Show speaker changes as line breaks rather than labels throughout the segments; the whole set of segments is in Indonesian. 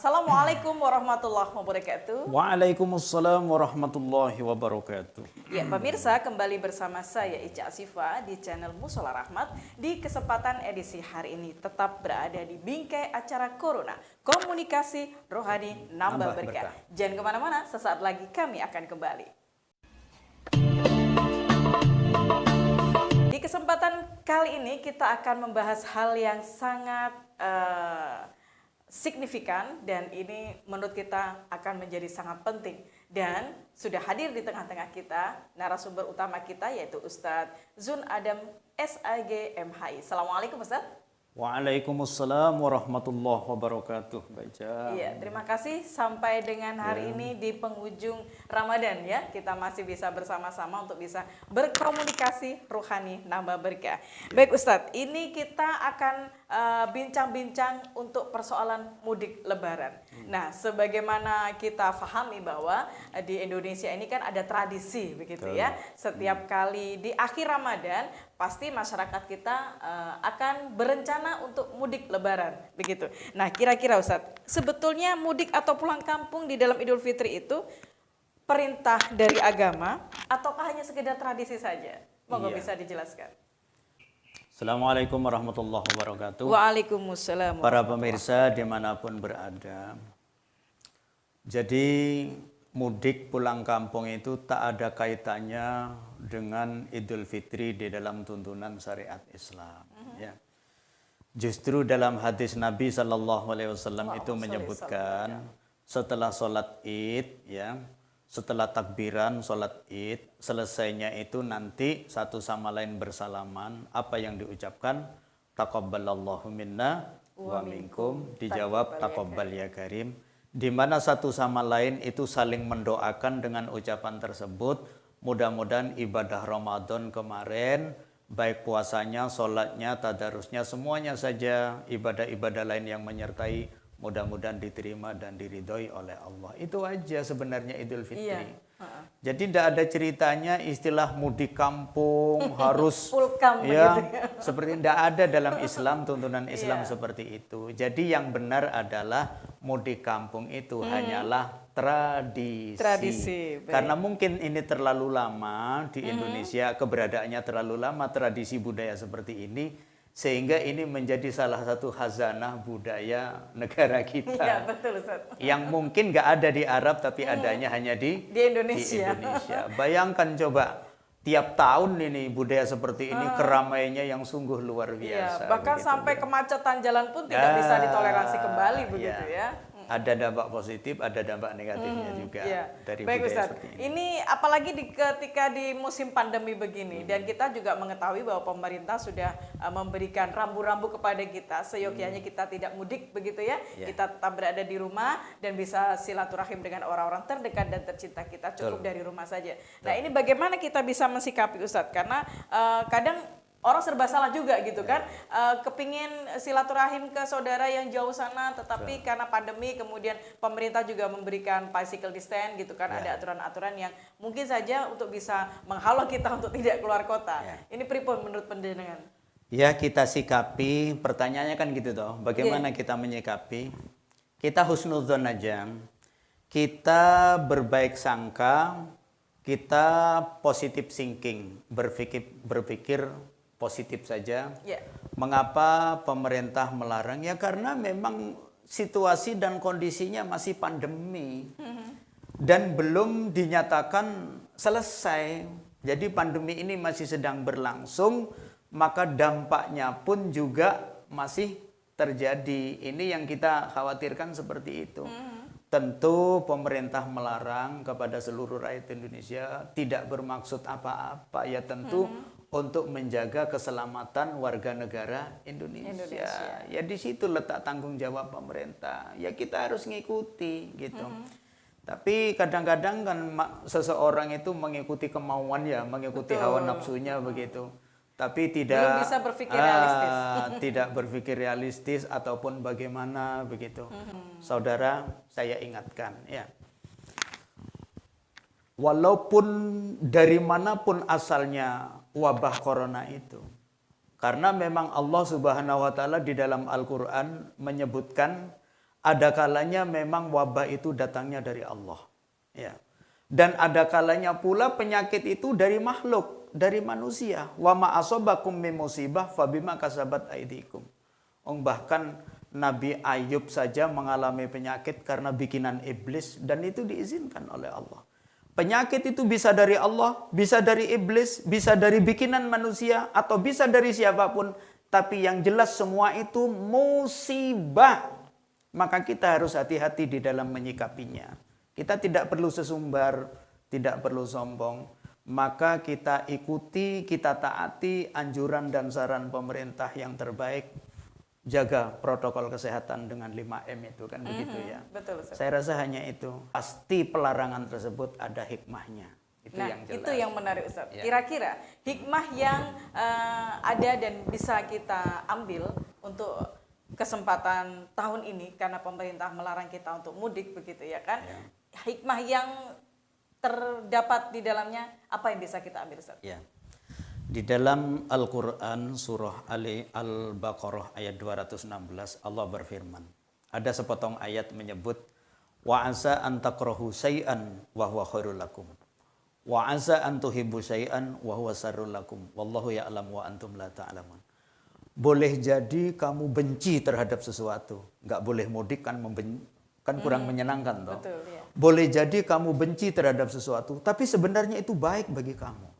Assalamualaikum warahmatullahi wabarakatuh.
Waalaikumsalam warahmatullahi wabarakatuh.
Ya, pemirsa, kembali bersama saya Ica Asifa di channel Mushola Rahmat. Di kesempatan edisi hari ini tetap berada di bingkai acara Corona, komunikasi rohani nambah berkah. Jangan kemana-mana, sesaat lagi kami akan kembali. Di kesempatan kali ini kita akan membahas hal yang sangat signifikan dan ini menurut kita akan menjadi sangat penting, dan sudah hadir di tengah-tengah kita narasumber utama kita yaitu Ustadz Zun Adam SAG MHI. Assalamualaikum Ustadz.
Waalaikumsalam warahmatullahi wabarakatuh.
Iya, terima kasih sampai dengan hari ini di penghujung Ramadan ya. Kita masih bisa bersama-sama untuk bisa berkomunikasi rohani nambah berkah. Baik Ustadz, ini kita akan bincang-bincang untuk persoalan mudik lebaran. Nah, sebagaimana kita pahami bahwa di Indonesia ini kan ada tradisi begitu ya. Setiap kali di akhir Ramadan pasti masyarakat kita akan berencana untuk mudik lebaran begitu. Nah, kira-kira Ustadz, sebetulnya mudik atau pulang kampung di dalam Idul Fitri itu perintah dari agama ataukah hanya sekedar tradisi saja? Monggo bisa dijelaskan.
Assalamualaikum warahmatullahi wabarakatuh.
Waalaikumsalam.
Para pemirsa dimanapun berada. Jadi mudik pulang kampung itu tak ada kaitannya dengan Idul Fitri di dalam tuntunan syariat Islam. Ya. Justru dalam hadis Nabi SAW itu menyebutkan setelah sholat Id, ya, setelah takbiran sholat Id, selesainya itu nanti satu sama lain bersalaman. Apa yang diucapkan? Taqabbalallahu minna wa minkum. Dijawab taqabbal ya karim. Di mana satu sama lain itu saling mendoakan dengan ucapan tersebut. Mudah-mudahan ibadah Ramadan kemarin, baik puasanya, sholatnya, tadarusnya, semuanya saja ibadah-ibadah lain yang menyertai, mudah-mudahan diterima dan diridhoi oleh Allah. Itu aja sebenarnya Idul Fitri. Iya. Jadi tidak ada ceritanya istilah mudik kampung harus ya, seperti tidak ada dalam Islam, tuntunan Islam seperti itu. Jadi yang benar adalah mudik kampung itu hanyalah tradisi. Karena mungkin ini terlalu lama di Indonesia, keberadaannya terlalu lama, tradisi budaya seperti ini, sehingga ini menjadi salah satu khazanah budaya negara kita.
Iya, betul Ustaz.
Yang mungkin nggak ada di Arab tapi adanya hanya di
Indonesia.
Bayangkan coba, tiap tahun ini budaya seperti ini keramaiannya yang sungguh luar biasa.
Iya, bahkan sampai kemacetan jalan pun tidak bisa ditoleransi kembali begitu ya.
Ada dampak positif, ada dampak negatifnya juga dari
baik,
budaya
Ustaz.
seperti ini.
Ini apalagi ketika di musim pandemi begini, dan kita juga mengetahui bahwa pemerintah sudah memberikan rambu-rambu kepada kita, seyogyanya kita tidak mudik begitu ya. Kita tetap berada di rumah dan bisa silaturahim dengan orang-orang terdekat dan tercinta kita cukup dari rumah saja. Nah, ini bagaimana kita bisa mensikapi Ustaz? Karena kadang orang serba salah juga gitu kan, kepingin silaturahim ke saudara yang jauh sana, tetapi karena pandemi kemudian pemerintah juga memberikan physical distance gitu kan, ada aturan-aturan yang mungkin saja untuk bisa menghalau kita untuk tidak keluar kota. Ini pripun menurut panjenengan?
Ya, kita sikapi, pertanyaannya kan gitu toh, bagaimana kita menyikapi? Kita husnudzon aja, kita berbaik sangka, kita positive thinking, berpikir positif saja. Mengapa pemerintah melarang? Ya karena memang situasi dan kondisinya masih pandemi dan belum dinyatakan selesai. Jadi pandemi ini masih sedang berlangsung, maka dampaknya pun juga masih terjadi. Ini yang kita khawatirkan seperti itu. Tentu pemerintah melarang kepada seluruh rakyat Indonesia tidak bermaksud apa-apa. Ya tentu untuk menjaga keselamatan warga negara Indonesia. Ya di situ letak tanggung jawab pemerintah. Ya kita harus ngikuti gitu. Tapi kadang-kadang kan seseorang itu mengikuti kemauan ya, mengikuti hawa nafsunya begitu. Tapi tidak
belum bisa berpikir realistis.
Tidak berpikir realistis ataupun bagaimana begitu. Saudara, saya ingatkan ya. Walaupun dari manapun asalnya wabah corona itu, karena memang Allah Subhanahu wa taala di dalam Al-Qur'an menyebutkan Ada kalanya memang wabah itu datangnya dari Allah. Ya. Dan ada kalanya pula penyakit itu dari makhluk, dari manusia. Wa ma asobakum min musibah fabima kasabat aidikum. Bahkan Nabi Ayub saja mengalami penyakit karena bikinan iblis dan itu diizinkan oleh Allah. Penyakit itu bisa dari Allah, bisa dari iblis, bisa dari bikinan manusia atau bisa dari siapapun, tapi yang jelas semua itu musibah. Maka kita harus hati-hati di dalam menyikapinya. Kita tidak perlu sesumbar, tidak perlu sombong. Maka kita ikuti, kita taati anjuran dan saran pemerintah yang terbaik. Jaga protokol kesehatan dengan 5M itu kan begitu ya.
Betul, betul.
Saya rasa hanya itu. Pasti pelarangan tersebut ada hikmahnya. Itu
Nah,
yang jelas.
itu yang menarik Ustaz.
Ya.
Kira-kira hikmah yang ada dan bisa kita ambil untuk kesempatan tahun ini karena pemerintah melarang kita untuk mudik begitu ya kan.
Ya.
Hikmah yang terdapat di dalamnya apa yang bisa kita ambil Ustaz?
Ya. Di dalam Al-Quran surah Al-Baqarah ayat 216 Allah berfirman. Ada sepotong ayat menyebut wa asa an takrahu syai'an wa huwa khairul lakum. Wa asa an tuhibbu syai'an wa huwa syarrul lakum. Wallahu ya'lam wa antum la ta'lamun. Boleh jadi kamu benci terhadap sesuatu. Enggak boleh mudik kan kan kurang menyenangkan toh.
Betul, ya.
Boleh jadi kamu benci terhadap sesuatu, tapi sebenarnya itu baik bagi kamu.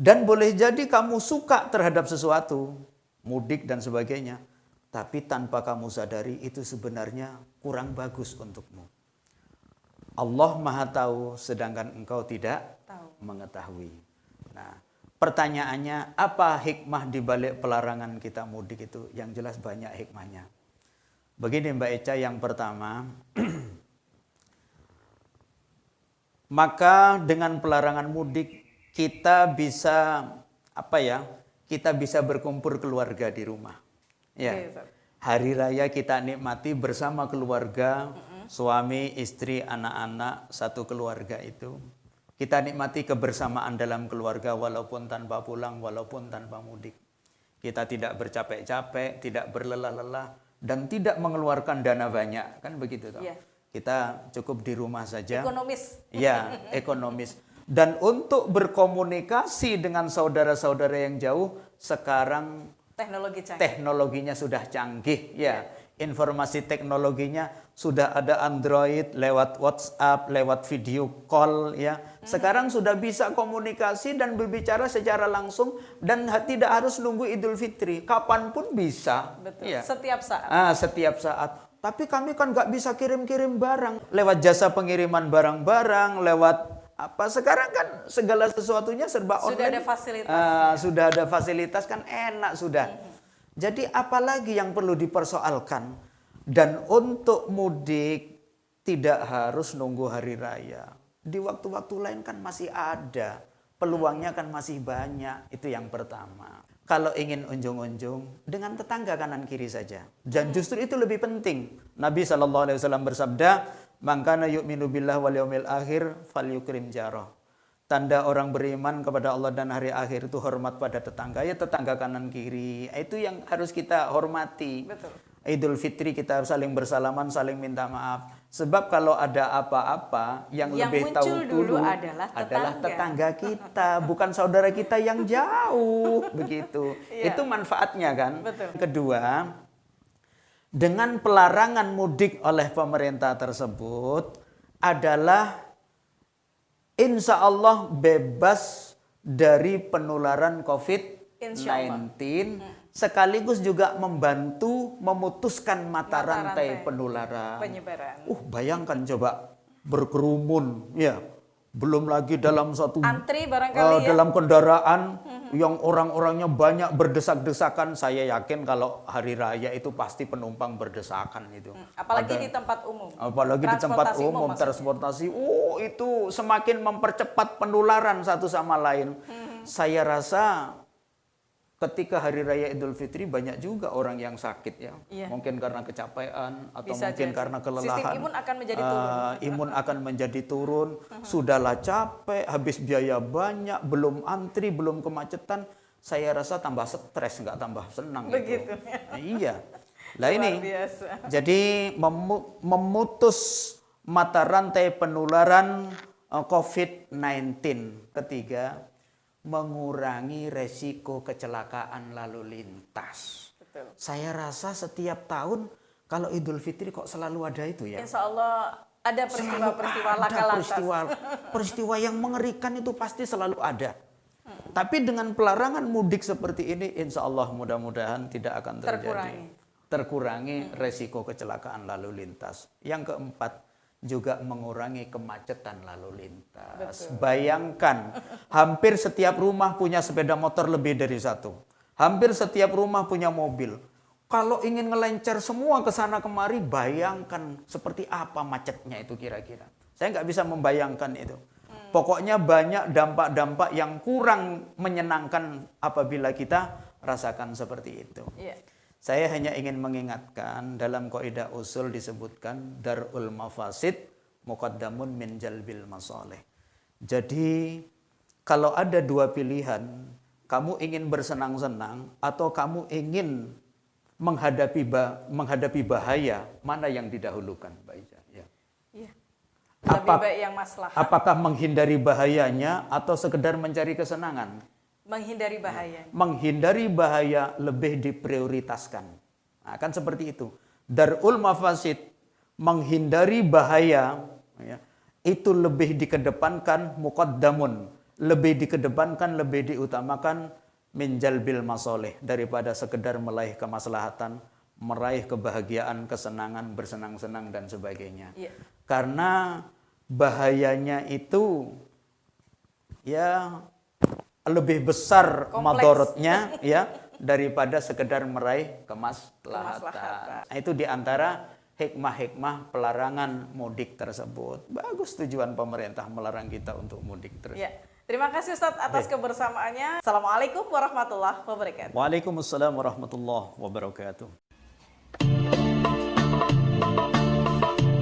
Dan boleh jadi kamu suka terhadap sesuatu, mudik dan sebagainya, tapi tanpa kamu sadari itu sebenarnya kurang bagus untukmu. Allah Maha tahu sedangkan engkau tidak mengetahui. Nah, pertanyaannya apa hikmah di balik pelarangan kita mudik itu? Yang jelas banyak hikmahnya. Begini Mbak Eca, yang pertama, maka dengan pelarangan mudik kita bisa kita bisa berkumpul keluarga di rumah. Ya. Hari raya kita nikmati bersama keluarga, suami, istri, anak-anak, satu keluarga itu. Kita nikmati kebersamaan dalam keluarga walaupun tanpa pulang, walaupun tanpa mudik. Kita tidak bercapek-capek, tidak berlelah-lelah, dan tidak mengeluarkan dana banyak, kan begitu toh?
Yeah.
Kita cukup di rumah saja.
Ekonomis.
Ya, ekonomis. Dan untuk berkomunikasi dengan saudara-saudara yang jauh, sekarang teknologinya sudah canggih. Ya, informasi teknologinya sudah ada Android, lewat WhatsApp, lewat video call. Ya, sekarang sudah bisa komunikasi dan berbicara secara langsung dan tidak harus nunggu Idul Fitri. Kapanpun bisa.
Betul.
Ya.
Setiap saat.
Setiap saat. Tapi kami kan nggak bisa kirim-kirim barang lewat jasa pengiriman barang-barang, lewat sekarang kan segala sesuatunya serba online.
Sudah ada fasilitas.
Sudah ada fasilitas kan enak sudah. Jadi apalagi yang perlu dipersoalkan? Dan untuk mudik tidak harus nunggu hari raya. Di waktu-waktu lain kan masih ada. Peluangnya kan masih banyak. Itu yang pertama. Kalau ingin unjung-unjung dengan tetangga kanan kiri saja. Dan justru itu lebih penting. Nabi SAW bersabda, "Man kana yu'minu billah wal yaumil akhir falyukrim jarah." Tanda orang beriman kepada Allah dan hari akhir itu hormat pada tetangga. Ya tetangga kanan kiri. Itu yang harus kita hormati.
Betul.
Idul Fitri kita saling bersalaman, saling minta maaf. Sebab kalau ada apa-apa yang lebih tahu dulu adalah tetangga kita, bukan saudara kita yang jauh, begitu.
Yeah.
Itu manfaatnya kan.
Betul.
Kedua, dengan pelarangan mudik oleh pemerintah tersebut adalah insya Allah bebas dari penularan COVID-19. Sekaligus juga membantu memutuskan mata rantai penularan.
Penyebaran.
Bayangkan coba berkerumun, ya. Belum lagi dalam satu
antri barangkali
dalam kendaraan yang orang-orangnya banyak berdesak-desakan. Saya yakin kalau hari raya itu pasti penumpang berdesakan itu.
Apalagi di tempat umum.
Apalagi di tempat umum, transportasi. Itu semakin mempercepat penularan satu sama lain. Saya rasa ketika hari raya Idul Fitri banyak juga orang yang sakit ya. Iya. Mungkin karena kecapean atau
bisa
mungkin
jadi
karena kelelahan.
Sistem imun akan menjadi turun.
Imun akan menjadi turun. Sudahlah capek, habis biaya banyak, belum antri, belum kemacetan. Saya rasa tambah stres, nggak tambah senang.
Begitu.
Iya. Lah ini.
Luar biasa.
Jadi memutus mata rantai penularan COVID-19. Ketiga, mengurangi resiko kecelakaan lalu lintas.
Betul.
Saya rasa setiap tahun kalau Idul Fitri kok selalu ada itu ya.
Insya Allah ada peristiwa-peristiwa
Selalu
laka
ada
lantas.
peristiwa yang mengerikan itu pasti selalu ada. Tapi dengan pelarangan mudik seperti ini, insya Allah mudah-mudahan tidak akan terjadi. Terkurangi resiko kecelakaan lalu lintas. Yang keempat, juga mengurangi kemacetan lalu lintas.
Betul.
Bayangkan, hampir setiap rumah punya sepeda motor lebih dari satu. Hampir setiap rumah punya mobil. Kalau ingin ngelencer semua ke sana kemari, bayangkan seperti apa macetnya itu kira-kira. Saya nggak bisa membayangkan itu. Pokoknya banyak dampak-dampak yang kurang menyenangkan apabila kita rasakan seperti itu.
Iya.
Saya hanya ingin mengingatkan dalam kaidah usul disebutkan darul mafasid muqaddamun min jalbil masalih. Jadi kalau ada dua pilihan, kamu ingin bersenang-senang atau kamu ingin menghadapi bahaya, mana yang didahulukan, Mbak Ica? Ya.
Iya. Lebih baik yang maslahat.
Apakah menghindari bahayanya atau sekedar mencari kesenangan?
Menghindari bahaya.
Menghindari bahaya lebih diprioritaskan. Nah, kan seperti itu. Darul mafasid, menghindari bahaya, ya, itu lebih dikedepankan muqaddamun, lebih dikedepankan, lebih diutamakan min jalbil masoleh, daripada sekedar meraih kemaslahatan, meraih kebahagiaan, kesenangan, bersenang-senang dan sebagainya.
Iya.
Karena bahayanya itu ya lebih besar madorotnya ya daripada sekedar meraih kemaslahatan. Nah, itu diantara hikmah-hikmah pelarangan mudik tersebut. Bagus tujuan pemerintah melarang kita untuk mudik terus.
Ya. Terima kasih Ustadz atas kebersamaannya. Assalamualaikum warahmatullahi wabarakatuh.
Waalaikumsalam warahmatullahi wabarakatuh.